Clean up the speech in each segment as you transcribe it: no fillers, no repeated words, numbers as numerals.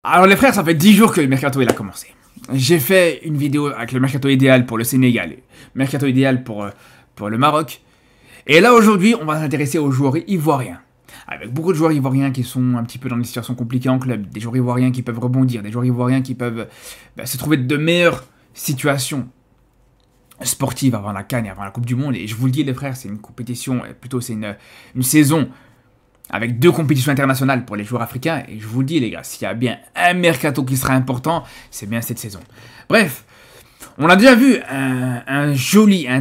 Alors les frères, ça fait 10 jours que le mercato il a commencé. J'ai fait une vidéo avec le mercato idéal pour le Sénégal, mercato idéal pour le Maroc. Et là aujourd'hui, on va s'intéresser aux joueurs ivoiriens. Avec beaucoup de joueurs ivoiriens qui sont un petit peu dans des situations compliquées en club, des joueurs ivoiriens qui peuvent rebondir, des joueurs ivoiriens qui peuvent se trouver de meilleures situations sportives avant la CAN et avant la Coupe du Monde. Et je vous le dis les frères, c'est une compétition, plutôt c'est une saison avec 2 compétitions internationales pour les joueurs africains. Et je vous le dis les gars, s'il y a bien un mercato qui sera important, c'est bien cette saison. Bref, on a déjà vu un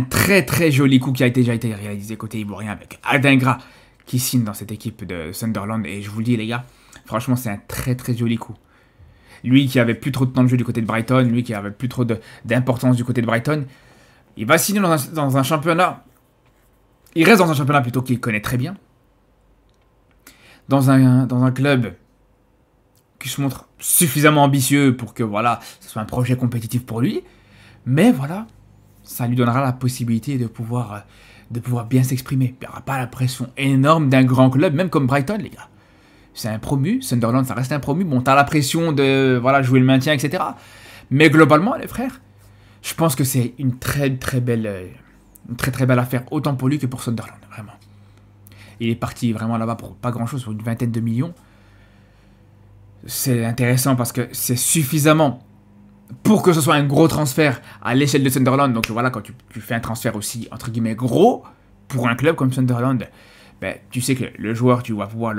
très joli coup qui a déjà été réalisé côté ivoirien avec Adingra qui signe dans cette équipe de Sunderland. Et je vous le dis les gars, franchement c'est un très joli coup. Lui qui avait plus trop de temps de jeu du côté de Brighton, lui qui avait plus trop d'importance du côté de Brighton, il va signer dans un championnat, il reste dans un championnat plutôt qu'il connaît très bien. Dans un club qui se montre suffisamment ambitieux pour que voilà, ce soit un projet compétitif pour lui. Mais voilà, ça lui donnera la possibilité de pouvoir bien s'exprimer. Il n'y aura pas la pression énorme d'un grand club, même comme Brighton, les gars. C'est un promu, Sunderland, ça reste un promu. Bon, t'as la pression de voilà, jouer le maintien, etc. Mais globalement, les frères, je pense que c'est une très belle affaire, autant pour lui que pour Sunderland, vraiment. Il est parti vraiment là-bas pour pas grand-chose, pour une vingtaine de millions. C'est intéressant parce que c'est suffisamment pour que ce soit un gros transfert à l'échelle de Sunderland. Donc voilà, quand tu fais un transfert aussi, entre guillemets, gros, pour un club comme Sunderland, ben, tu sais que le joueur, tu vas pouvoir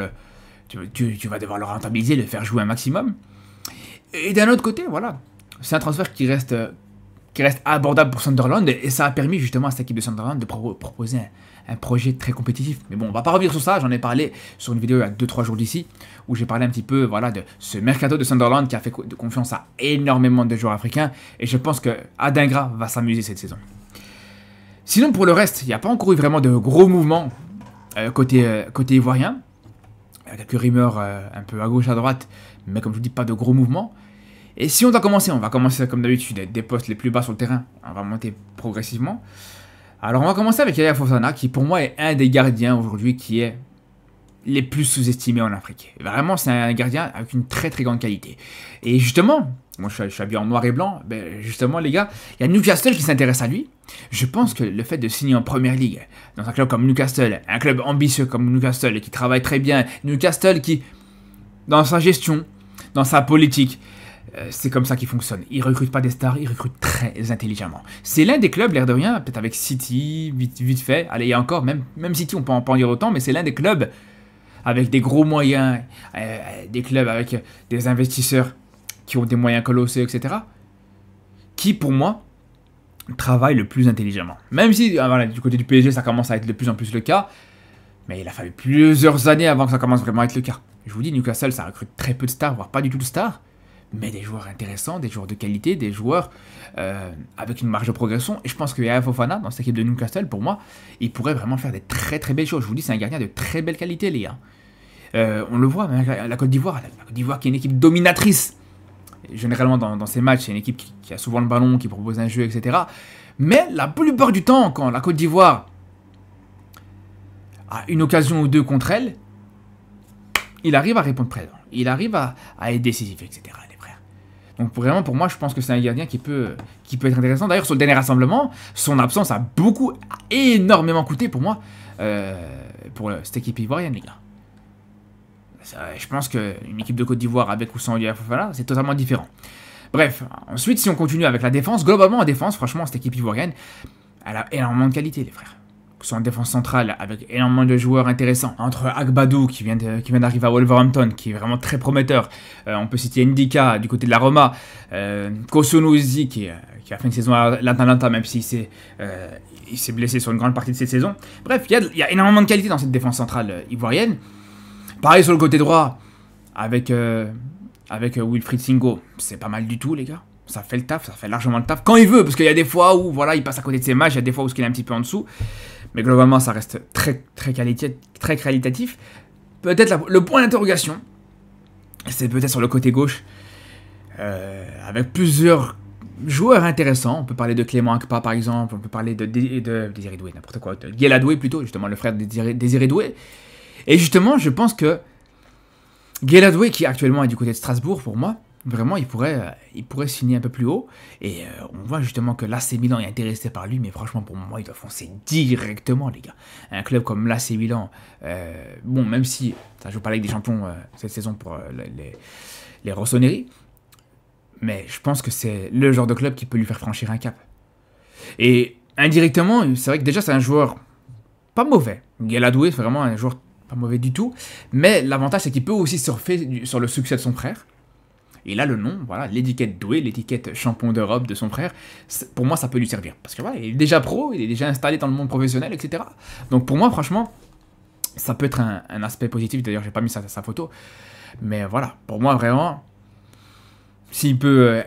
tu vas devoir le rentabiliser, le faire jouer un maximum. Et d'un autre côté, voilà, c'est un transfert qui reste abordable pour Sunderland. Et ça a permis justement à cette équipe de Sunderland de proposer un projet très compétitif. Mais bon, on va pas revenir sur ça, j'en ai parlé sur une vidéo il y a 2-3 jours d'ici, où j'ai parlé un petit peu voilà, de ce mercato de Sunderland qui a fait de confiance à énormément de joueurs africains, et je pense que Adingra va s'amuser cette saison. Sinon pour le reste, il n'y a pas encore eu vraiment de gros mouvements côté ivoirien. Il y a quelques rumeurs un peu à gauche, à droite, mais comme je vous dis, pas de gros mouvements. Et si on va commencer comme d'habitude des postes les plus bas sur le terrain, on va monter progressivement. Alors on va commencer avec Yaya Fofana, qui pour moi est un des gardiens aujourd'hui qui est les plus sous-estimés en Afrique. Vraiment, c'est un gardien avec une très grande qualité. Et justement, moi je suis habillé en noir et blanc, ben justement les gars, il y a Newcastle qui s'intéresse à lui. Je pense que le fait de signer en Première Ligue, dans un club comme Newcastle, un club ambitieux comme Newcastle, qui travaille très bien, Newcastle qui, dans sa gestion, dans sa politique, c'est comme ça qu'il fonctionne. Il recrute pas des stars, il recrute très intelligemment. C'est l'un des clubs, l'air de rien, peut-être avec City, vite fait. Allez, il y a encore, même City, on peut en dire autant, mais c'est l'un des clubs avec des gros moyens, des clubs avec des investisseurs qui ont des moyens colossaux, etc. Qui, pour moi, travaillent le plus intelligemment. Même si, voilà, du côté du PSG, ça commence à être de plus en plus le cas, mais il a fallu plusieurs années avant que ça commence vraiment à être le cas. Je vous dis, Newcastle, ça recrute très peu de stars, voire pas du tout de stars, mais des joueurs intéressants, des joueurs de qualité, des joueurs avec une marge de progression. Et je pense que Yaya Fofana, dans cette équipe de Newcastle, pour moi, il pourrait vraiment faire des très belles choses. Je vous dis, c'est un gardien de très belle qualité, les gars. On le voit, même la Côte d'Ivoire, qui est une équipe dominatrice. Généralement, dans ces matchs, c'est une équipe qui a souvent le ballon, qui propose un jeu, etc. Mais la plupart du temps, quand la Côte d'Ivoire a une occasion ou deux contre elle, il arrive à répondre présent. Il arrive à être décisif, etc. les frères. Donc vraiment, pour moi, je pense que c'est un gardien qui peut être intéressant. D'ailleurs, sur le dernier rassemblement, son absence a énormément coûté pour moi, pour cette équipe ivoirienne, les gars. Je pense qu'une équipe de Côte d'Ivoire avec ou sans Yaya Fofana, c'est totalement différent. Bref, ensuite, si on continue avec la défense, globalement en défense, franchement, cette équipe ivoirienne, elle a énormément de qualité, les frères. Que ce soit en défense centrale, avec énormément de joueurs intéressants. Entre Agbadou, qui vient d'arriver à Wolverhampton, qui est vraiment très prometteur. On peut citer Ndika, du côté de la Roma. Kosonouzi, qui a fait une saison à l'Atalanta, même s'il s'est blessé sur une grande partie de cette saison. Bref, il y a énormément de qualité dans cette défense centrale ivoirienne. Pareil sur le côté droit, avec Wilfried Singo. C'est pas mal du tout, les gars. Ça fait le taf, ça fait largement le taf. Quand il veut, parce qu'il y a des fois où voilà, il passe à côté de ses matchs, il y a des fois où il est un petit peu en dessous. Mais globalement, ça reste très qualitatif. Peut-être le point d'interrogation, c'est peut-être sur le côté gauche, avec plusieurs joueurs intéressants. On peut parler de Clément Akpa, par exemple. On peut parler de Désiré Doué, n'importe quoi. De Guéla Doué, plutôt, justement, le frère de Désiré Doué. Et justement, je pense que Guéladoué, qui actuellement est du côté de Strasbourg, pour moi, vraiment, il pourrait signer un peu plus haut. Et on voit justement que l'AC Milan est intéressé par lui, mais franchement, pour moi, il doit foncer directement, les gars. Un club comme l'AC Milan, bon, même si ça joue pas avec des champions cette saison pour les Rossoneri, mais je pense que c'est le genre de club qui peut lui faire franchir un cap. Et indirectement, c'est vrai que déjà, c'est un joueur pas mauvais. Guéladoué, c'est vraiment un joueur pas mauvais du tout. Mais l'avantage, c'est qu'il peut aussi surfer sur le succès de son frère. Il a le nom, voilà, l'étiquette Doué, l'étiquette champion d'Europe de son frère. Pour moi, ça peut lui servir. Parce que voilà, il est déjà pro, il est déjà installé dans le monde professionnel, etc. Donc pour moi, franchement, ça peut être un aspect positif. D'ailleurs, j'ai pas mis sa photo. Mais voilà, pour moi, vraiment, s'il peut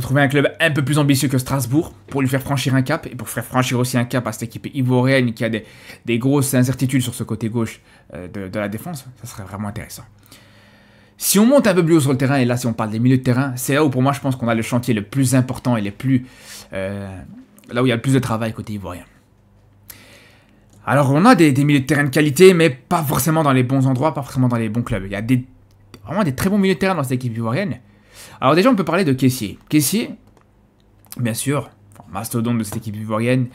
trouver un club un peu plus ambitieux que Strasbourg pour lui faire franchir un cap et pour faire franchir aussi un cap à cette équipe ivoirienne qui a des grosses incertitudes sur ce côté gauche de la défense, ça serait vraiment intéressant. Si on monte un peu plus haut sur le terrain, et là si on parle des milieux de terrain, c'est là où pour moi je pense qu'on a le chantier le plus important et là où il y a le plus de travail côté ivoirien. Alors on a des milieux de terrain de qualité, mais pas forcément dans les bons endroits, pas forcément dans les bons clubs. Il y a vraiment des très bons milieux de terrain dans cette équipe ivoirienne. Alors déjà on peut parler de Kessié. Kessié, bien sûr, mastodonte de cette équipe ivoirienne,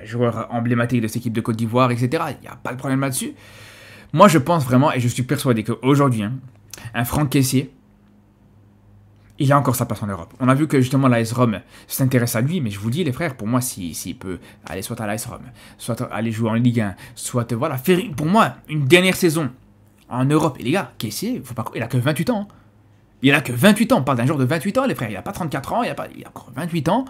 joueur emblématique de cette équipe de Côte d'Ivoire, etc. Il n'y a pas de problème là-dessus. Moi je pense vraiment, et je suis persuadé qu'aujourd'hui, un Franck Kessié, il a encore sa place en Europe. On a vu que justement l'AS Rome s'intéresse à lui, mais je vous dis les frères, pour moi s'il peut aller soit à l'AS Rome, soit aller jouer en Ligue 1, soit voilà, faire pour moi une dernière saison en Europe. Et les gars, Kessié, il a que 28 ans. Il a que 28 ans, on parle d'un joueur de 28 ans les frères, il a pas 34 ans, il a encore 28 ans.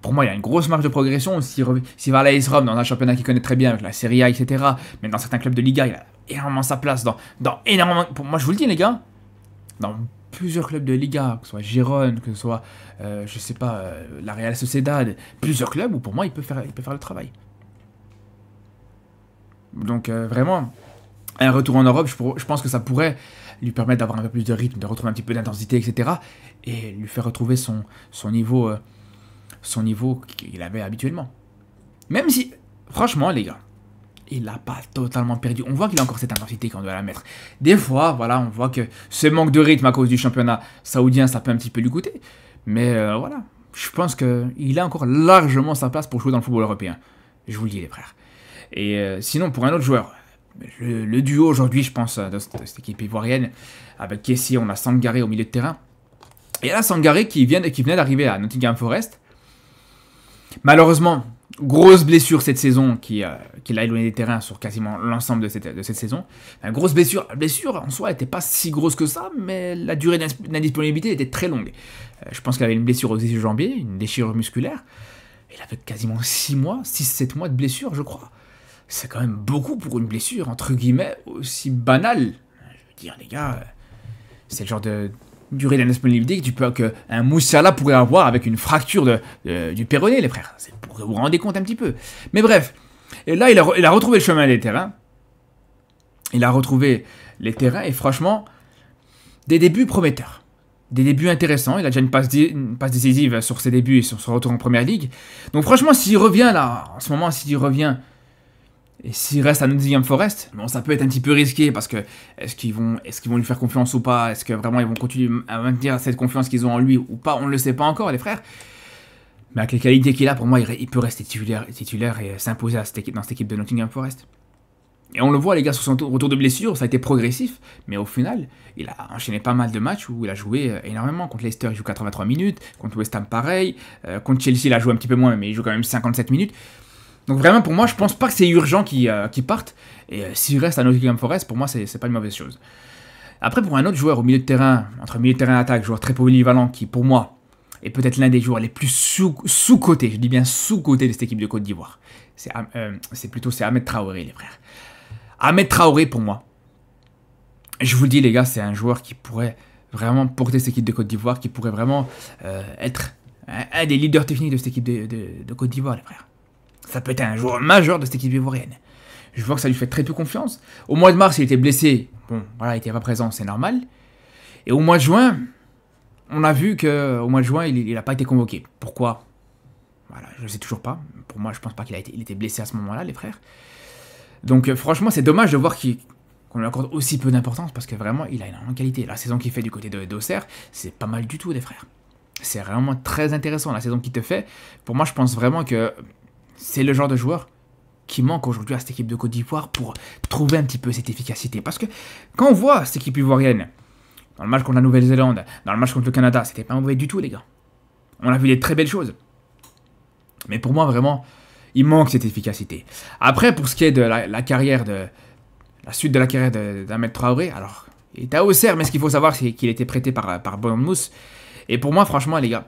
Pour moi, il y a une grosse marge de progression. S'il va à l'AS Rome, dans un championnat qu'il connaît très bien, avec la Serie A, etc., même dans certains clubs de Liga, il a énormément sa place dans énormément... Pour moi, je vous le dis, les gars, dans plusieurs clubs de Liga, que ce soit Gérone, que ce soit, je sais pas, la Real Sociedad, plusieurs clubs où pour moi, il peut faire le travail. Donc, vraiment, un retour en Europe, je pense que ça pourrait lui permettre d'avoir un peu plus de rythme, de retrouver un petit peu d'intensité, etc., et lui faire retrouver son niveau qu'il avait habituellement. Même si, franchement, les gars, il n'a pas totalement perdu. On voit qu'il a encore cette intensité quand on doit la mettre. Des fois, voilà, on voit que ce manque de rythme à cause du championnat saoudien, ça peut un petit peu lui coûter. Mais voilà, je pense qu'il a encore largement sa place pour jouer dans le football européen. Je vous le dis, les frères. Et sinon, pour un autre joueur, le duo aujourd'hui, je pense, de cette équipe ivoirienne, avec Kessié, on a Sangaré au milieu de terrain. Et là, Sangaré qui venait d'arriver à Nottingham Forest. Malheureusement, grosse blessure cette saison qui l'a éloigné des terrains sur quasiment l'ensemble de cette saison. Une grosse blessure. La blessure en soi n'était pas si grosse que ça, mais la durée d'indisponibilité était très longue. Je pense qu'il avait une blessure aux ischio-jambiers, une déchirure musculaire. Il avait quasiment 6-7 mois de blessure, je crois. C'est quand même beaucoup pour une blessure, entre guillemets, aussi banale. Je veux dire, les gars, c'est le genre de durée d'indisponibilité qu'un Moussiala pourrait avoir avec une fracture du péroné, les frères. C'est pour que vous vous rendez compte un petit peu. Mais bref, et là, il a retrouvé le chemin des terrains. Il a retrouvé les terrains et franchement, des débuts prometteurs. Des débuts intéressants. Il a déjà une passe décisive sur ses débuts et sur son retour en Première Ligue. Donc franchement, s'il revient là, en ce moment, s'il revient... Et s'il reste à Nottingham Forest, bon, ça peut être un petit peu risqué parce que est-ce qu'ils vont lui faire confiance ou pas? Est-ce que vraiment ils vont continuer à maintenir cette confiance qu'ils ont en lui ou pas? On ne le sait pas encore, les frères. Mais avec les qualités qu'il a, pour moi, il peut rester titulaire et s'imposer dans cette équipe de Nottingham Forest. Et on le voit, les gars, sur son retour de blessure, ça a été progressif, mais au final, il a enchaîné pas mal de matchs où il a joué énormément. Contre Leicester, il joue 83 minutes, contre West Ham, pareil. Contre Chelsea, il a joué un petit peu moins, mais il joue quand même 57 minutes. Donc vraiment, pour moi, je pense pas que c'est urgent qu'il parte. Et s'il reste à Nottingham Forest, pour moi, c'est pas une mauvaise chose. Après, pour un autre joueur au milieu de terrain, entre milieu de terrain et attaque, joueur très polyvalent, qui pour moi est peut-être l'un des joueurs les plus sous-cotés, je dis bien sous-cotés de cette équipe de Côte d'Ivoire. C'est Ahmed Traoré, les frères. Ahmed Traoré, pour moi, je vous le dis, les gars, c'est un joueur qui pourrait vraiment porter cette équipe de Côte d'Ivoire, qui pourrait vraiment être un des leaders techniques de cette équipe de Côte d'Ivoire, les frères. Ça peut être un joueur majeur de cette équipe ivoirienne. Je vois que ça lui fait très peu confiance. Au mois de mars, il était blessé. Bon, voilà, il n'était pas présent, c'est normal. Et au mois de juin, on a vu qu'au mois de juin, il n'a pas été convoqué. Pourquoi? Voilà, je ne sais toujours pas. Pour moi, je ne pense pas qu'il était blessé à ce moment-là, les frères. Donc franchement, c'est dommage de voir qu'on lui accorde aussi peu d'importance, parce que vraiment, il a énormément de qualité. La saison qu'il fait du côté d'Auxerre, c'est pas mal du tout, les frères. C'est vraiment très intéressant, la saison qu'il te fait. Pour moi, je pense vraiment que c'est le genre de joueur qui manque aujourd'hui à cette équipe de Côte d'Ivoire pour trouver un petit peu cette efficacité. Parce que quand on voit cette équipe ivoirienne, dans le match contre la Nouvelle-Zélande, dans le match contre le Canada, c'était pas mauvais du tout, les gars. On a vu des très belles choses. Mais pour moi, vraiment, il manque cette efficacité. Après, pour ce qui est de la carrière de... La suite de la carrière d'Ahmed Traoré, alors, il était à Auxerre, mais ce qu'il faut savoir, c'est qu'il était prêté par Bournemouth. Et pour moi, franchement, les gars,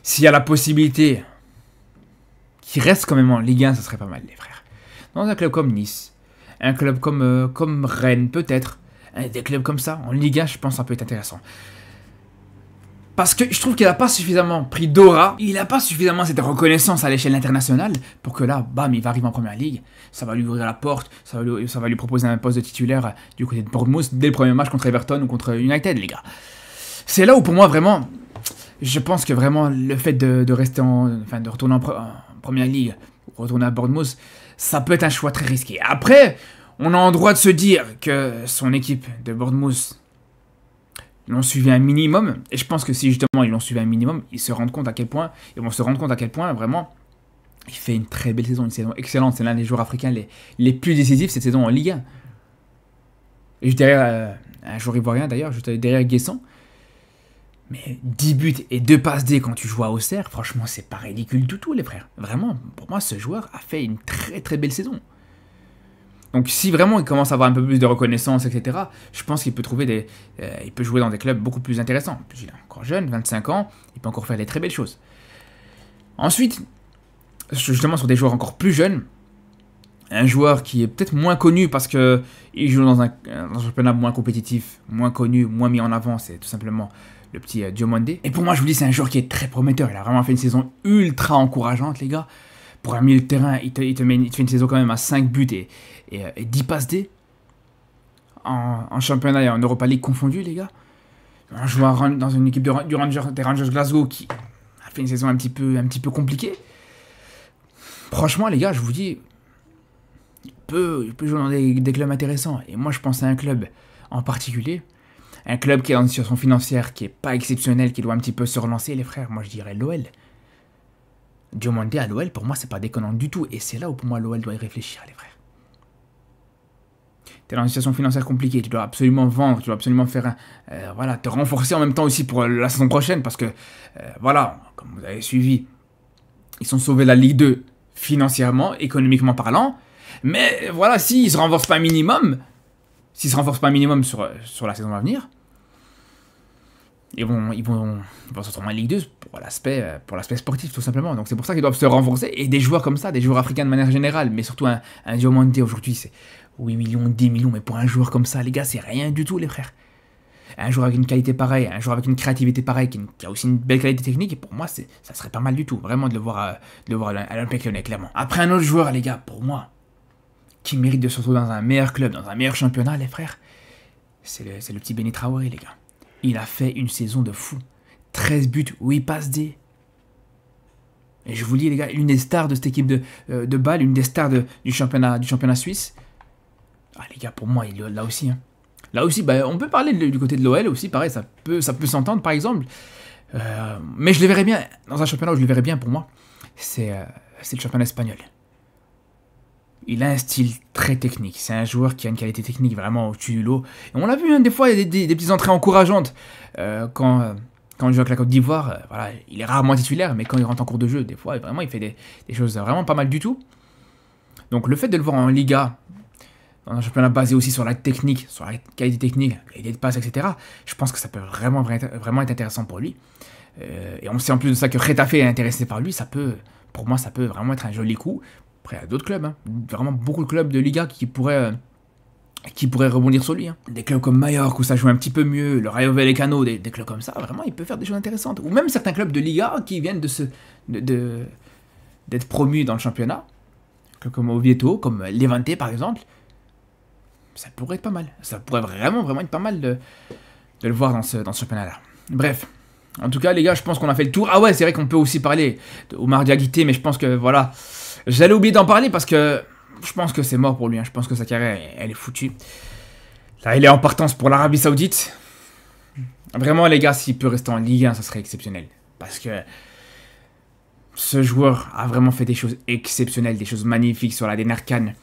s'il y a la possibilité qu'il reste quand même en Ligue 1, ça serait pas mal, les frères. Dans un club comme Nice, un club comme Rennes, peut-être, des clubs comme ça, en Ligue 1, je pense que ça peut être intéressant. Parce que je trouve qu'il n'a pas suffisamment pris d'aura, il n'a pas suffisamment cette reconnaissance à l'échelle internationale pour que là, bam, il va arriver en première ligue, ça va lui ouvrir la porte, ça va lui proposer un poste de titulaire du côté de Bournemouth dès le premier match contre Everton ou contre United, les gars. C'est là où pour moi, vraiment, je pense que vraiment le fait de rester de retourner en première ligue, ou retourner à Bournemouth, ça peut être un choix très risqué. Après, on a en droit de se dire que son équipe de Bournemouth l'ont suivi un minimum, et je pense que si justement ils l'ont suivi un minimum, ils vont se rendre compte à quel point vraiment il fait une très belle saison, une saison excellente. C'est l'un des joueurs africains les plus décisifs cette saison en Ligue 1. Et juste derrière un joueur ivoirien d'ailleurs, juste derrière Guessant. Mais 10 buts et 2 passes D quand tu joues à Auxerre, franchement c'est pas ridicule du tout, les frères. Vraiment, pour moi ce joueur a fait une très très belle saison. Donc si vraiment il commence à avoir un peu plus de reconnaissance, etc., je pense qu'il peut trouver il peut jouer dans des clubs beaucoup plus intéressants. Il est encore jeune, 25 ans, il peut encore faire des très belles choses. Ensuite, justement sur des joueurs encore plus jeunes, un joueur qui est peut-être moins connu parce qu'il joue dans un championnat moins compétitif, moins connu, moins mis en avant, c'est tout simplement le petit Diomandé. Et pour moi, je vous dis, c'est un joueur qui est très prometteur. Il a vraiment fait une saison ultra encourageante, les gars. Pour un milieu de terrain, il te fait une saison quand même à 5 buts et 10 passes D. En championnat et en Europa League confondus, les gars. Un joueur dans une équipe des Rangers Glasgow qui a fait une saison un petit peu compliquée. Franchement, les gars, je vous dis, il peut jouer dans des clubs intéressants. Et moi, je pense à un club en particulier. Un club qui est dans une situation financière qui n'est pas exceptionnelle, qui doit un petit peu se relancer, les frères. Moi, je dirais l'OL. Diomandé à l'OL, pour moi, c'est pas déconnant du tout. Et c'est là où, pour moi, l'OL doit y réfléchir, les frères. Tu es dans une situation financière compliquée. Tu dois absolument vendre. Tu dois absolument faire te renforcer en même temps aussi pour la saison prochaine. Parce que, comme vous avez suivi, ils sont sauvés de la Ligue 2 financièrement, économiquement parlant. Mais voilà, s'ils ne se renforcent pas un minimum... S'ils ne se renforcent pas un minimum sur la saison à venir, ils vont se retrouver en Ligue 2 pour l'aspect sportif, tout simplement. Donc c'est pour ça qu'ils doivent se renforcer. Et des joueurs comme ça, des joueurs africains de manière générale, mais surtout un Diomandé aujourd'hui, c'est 8 millions, 10 millions. Mais pour un joueur comme ça, les gars, c'est rien du tout, les frères. Un joueur avec une qualité pareille, un joueur avec une créativité pareille, qui a aussi une belle qualité technique, et pour moi, ça serait pas mal du tout. Vraiment de le voir à l'Olympique Lyonnais, clairement. Après, un autre joueur, les gars, pour moi, qui mérite de se retrouver dans un meilleur club, dans un meilleur championnat, les frères, c'est le petit Béni Traoré, les gars. Il a fait une saison de fou. 13 buts, 8 passes D. Et je vous dis, les gars, une des stars de cette équipe de Bâle, une des stars du championnat suisse. Ah, les gars, pour moi, il est là aussi. Hein. Là aussi, on peut parler du côté de l'OL aussi, pareil, ça peut s'entendre, par exemple. Mais je le verrais bien, dans un championnat où je le verrais bien, pour moi, c'est le championnat espagnol. Il a un style très technique. C'est un joueur qui a une qualité technique vraiment au-dessus du lot. Et on l'a vu, hein, des fois, il y a des petites entrées encourageantes. Quand il joue avec la Côte d'Ivoire, il est rarement titulaire, mais quand il rentre en cours de jeu, des fois, vraiment, il fait des choses vraiment pas mal du tout. Donc le fait de le voir en Liga, dans un championnat basé aussi sur la technique, sur la qualité technique, la qualité de passe, etc., je pense que ça peut vraiment être intéressant pour lui. Et on sait en plus de ça que Getafe est intéressé par lui. Pour moi, ça peut vraiment être un joli coup. Après, il y a d'autres clubs, hein. Vraiment beaucoup de clubs de Liga qui pourraient rebondir sur lui. Hein. Des clubs comme Mallorca où ça joue un petit peu mieux, le Rayo Vallecano, des clubs comme ça, vraiment, il peut faire des choses intéressantes. Ou même certains clubs de Liga qui viennent d'être promus dans le championnat, comme Oviedo, comme Levante par exemple. Ça pourrait être pas mal. Ça pourrait vraiment être pas mal de le voir dans ce championnat-là. Bref. En tout cas, les gars, je pense qu'on a fait le tour. Ah ouais, c'est vrai qu'on peut aussi parler d'Oumar Diakité, mais je pense que, voilà... J'allais oublier d'en parler parce que je pense que c'est mort pour lui. Hein. Je pense que sa carrière, elle est foutue. Là, il est en partance pour l'Arabie Saoudite. Vraiment, les gars, s'il peut rester en Ligue 1, ça serait exceptionnel. Parce que ce joueur a vraiment fait des choses exceptionnelles, des choses magnifiques sur la dernière CAN.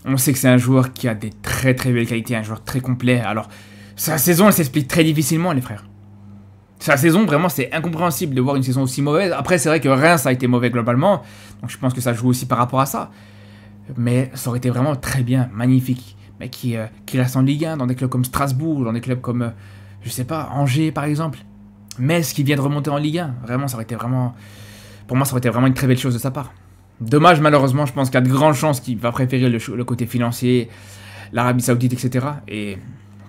On sait que c'est un joueur qui a des très très belles qualités, un joueur très complet. Alors, sa saison, elle s'explique très difficilement, les frères. Sa saison, vraiment, c'est incompréhensible de voir une saison aussi mauvaise. Après, c'est vrai que Reims a été mauvais globalement. Donc, je pense que ça joue aussi par rapport à ça. Mais ça aurait été vraiment très bien, magnifique. Mais qui reste en Ligue 1, dans des clubs comme Strasbourg, dans des clubs comme, je sais pas, Angers par exemple. Metz qui vient de remonter en Ligue 1. Vraiment, ça aurait été vraiment... Pour moi, ça aurait été vraiment une très belle chose de sa part. Dommage, malheureusement, je pense qu'il y a de grandes chances qu'il va préférer le côté financier, l'Arabie Saoudite, etc. Et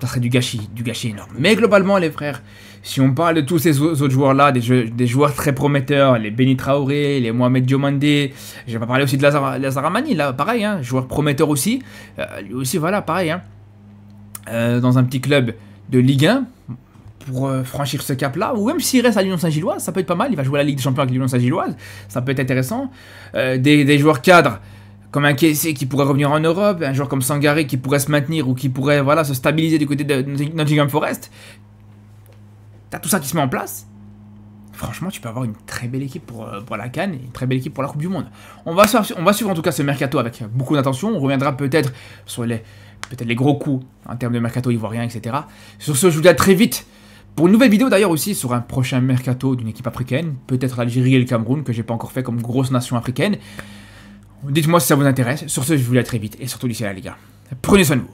ça serait du gâchis énorme. Mais globalement, les frères, si on parle de tous ces autres joueurs-là, des joueurs très prometteurs, les Benny Traoré, les Mohamed Diomandé, je vais pas parler aussi de Lazare Amani, là, pareil, hein, joueur prometteur aussi. Lui aussi, voilà, pareil, hein. Dans un petit club de Ligue 1, pour franchir ce cap-là, ou même s'il reste à l'Union Saint-Gilloise, ça peut être pas mal, il va jouer à la Ligue des Champions avec l'Union Saint-Gilloise, ça peut être intéressant. Des joueurs cadres, comme un Kessé qui pourrait revenir en Europe, un joueur comme Sangaré qui pourrait se maintenir ou qui pourrait voilà, se stabiliser du côté de Nottingham Forest. T'as tout ça qui se met en place. Franchement, tu peux avoir une très belle équipe pour la CAN et une très belle équipe pour la Coupe du Monde. On va suivre en tout cas ce mercato avec beaucoup d'attention. On reviendra peut-être sur les gros coups en termes de mercato ivoirien, etc. Sur ce, je vous dis à très vite pour une nouvelle vidéo d'ailleurs aussi sur un prochain mercato d'une équipe africaine. Peut-être l'Algérie et le Cameroun que j'ai pas encore fait comme grosse nation africaine. Dites-moi si ça vous intéresse. Sur ce, je vous dis à très vite et surtout d'ici là les gars. Prenez soin de vous.